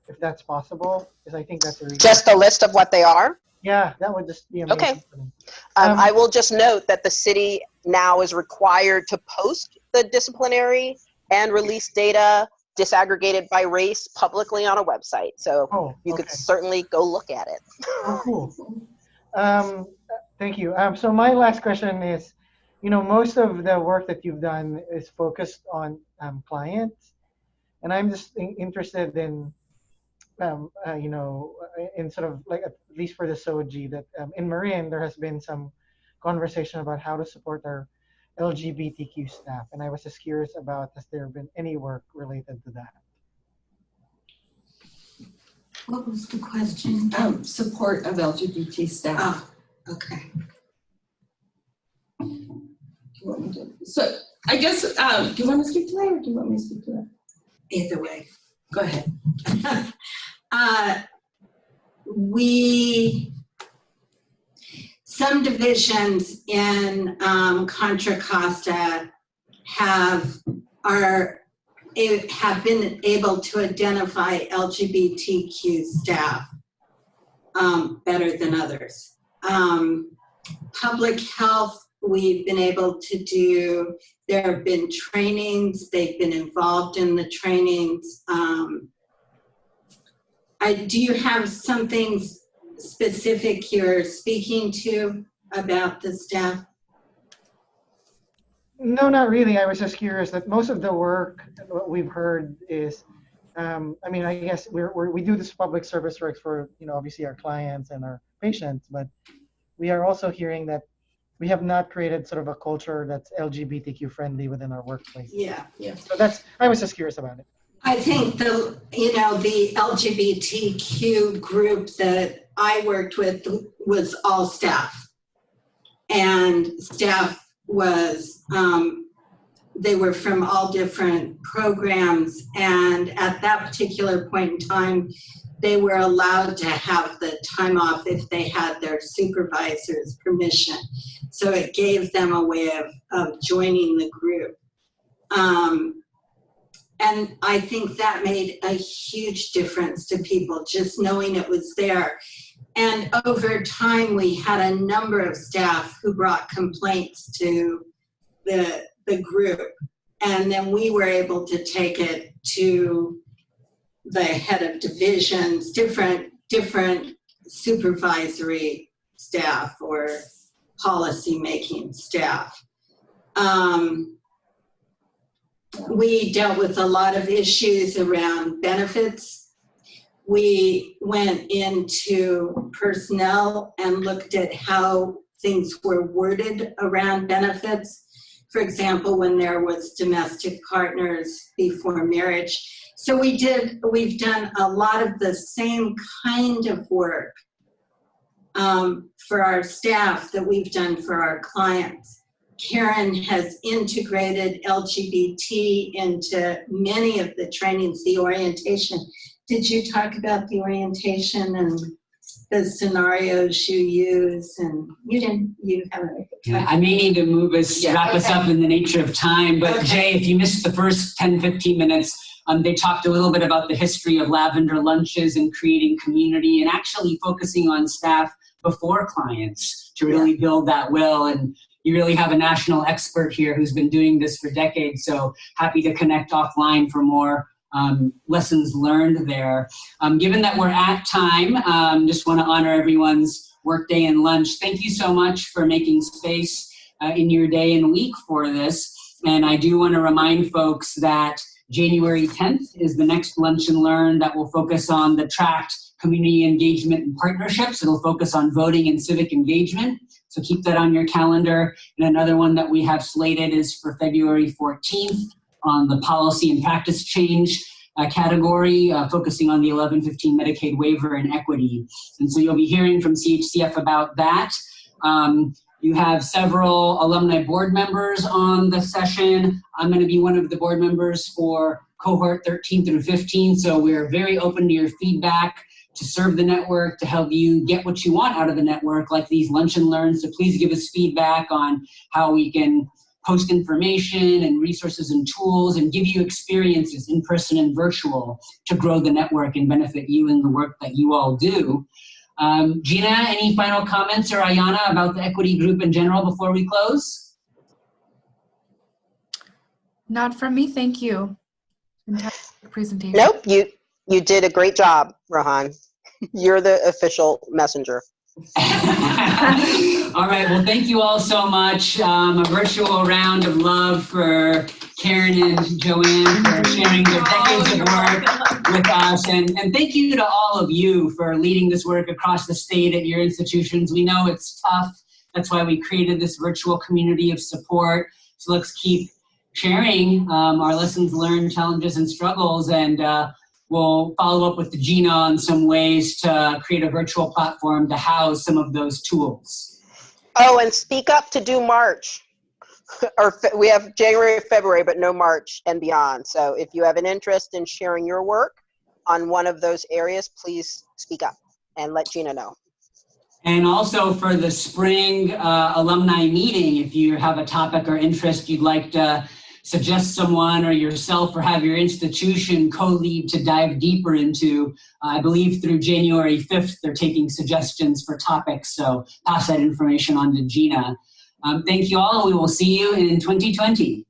if that's possible, because I think that's a really Just a list of what they are? Yeah, that would just be amazing. Okay. For me. I will just note that the city now is required to post the disciplinary and release data disaggregated by race publicly on a website. So you could certainly go look at it. Oh, cool. Thank you. So my last question is, most of the work that you've done is focused on clients, and I'm just interested in, in sort of like, at least for the SOGI, that in Marin there has been some conversation about how to support our LGBTQ staff, and I was just curious about, has there been any work related to that? What was the question? Support of LGBT staff. Oh, okay. So I guess, do you want to speak to that, or do you want me to speak to that? Either way. Go ahead. So some divisions in Contra Costa have been able to identify LGBTQ staff better than others. Public health, we've been able to do, there have been trainings, they've been involved in the trainings. Do you have something specific you're speaking to about the staff? No, not really. I was just curious that most of the work, what we've heard is, I mean, I guess we do this public service work for, obviously our clients and our patients, but we are also hearing that we have not created sort of a culture that's LGBTQ friendly within our workplace. Yeah. So I was just curious about it. I think the LGBTQ group that I worked with was all staff. And staff was, they were from all different programs. And at that particular point in time, they were allowed to have the time off if they had their supervisor's permission. So it gave them a way of joining the group. And I think that made a huge difference to people, just knowing it was there. And over time, we had a number of staff who brought complaints to the group. And then we were able to take it to the head of divisions, different supervisory staff or policy-making staff. We dealt with a lot of issues around benefits. We went into personnel and looked at how things were worded around benefits. For example, when there was domestic partners before marriage. So we've done a lot of the same kind of work for our staff that we've done for our clients. Karen has integrated LGBT into many of the trainings, the orientation. Did you talk about the orientation and the scenarios you use? And you haven't. Yeah, I may need to wrap us up in the nature of time, but Okay. Jay, if you missed the first 10, 15 minutes, they talked a little bit about the history of lavender lunches and creating community and actually focusing on staff before clients to really build that will. And you really have a national expert here who's been doing this for decades. So happy to connect offline for more lessons learned there. Given that we're at time, just want to honor everyone's workday and lunch. Thank you so much for making space in your day and week for this. And I do want to remind folks that January 10th is the next Lunch and Learn that will focus on the tracked community engagement and partnerships. It'll focus on voting and civic engagement. So keep that on your calendar. And another one that we have slated is for February 14th on the policy and practice change category, focusing on the 1115 Medicaid waiver and equity. And so you'll be hearing from CHCF about that. You have several alumni board members on the session. I'm going to be one of the board members for cohort 13 through 15. So we're very open to your feedback to serve the network, to help you get what you want out of the network, like these lunch and learns. So please give us feedback on how we can post information and resources and tools and give you experiences in person and virtual to grow the network and benefit you in the work that you all do. Gina, any final comments, or Ayana, about the equity group in general before we close? Not from me, thank you. Fantastic presentation. Nope, you did a great job, Rohan. You're the official messenger. All right, well, thank you all so much. A virtual round of love for Karen and Joanne for sharing their decades of work with us. And thank you to all of you for leading this work across the state at your institutions. We know it's tough. That's why we created this virtual community of support. So let's keep sharing our lessons learned, challenges, and struggles. And we'll follow up with Gina on some ways to create a virtual platform to house some of those tools. Oh, and speak up to do March. We have January, February, but no March and beyond. So if you have an interest in sharing your work on one of those areas, please speak up and let Gina know. And also for the spring alumni meeting, if you have a topic or interest you'd like to suggest someone or yourself or have your institution co-lead to dive deeper into, I believe through January 5th, they're taking suggestions for topics. So pass that information on to Gina. Thank you all. We will see you in 2020.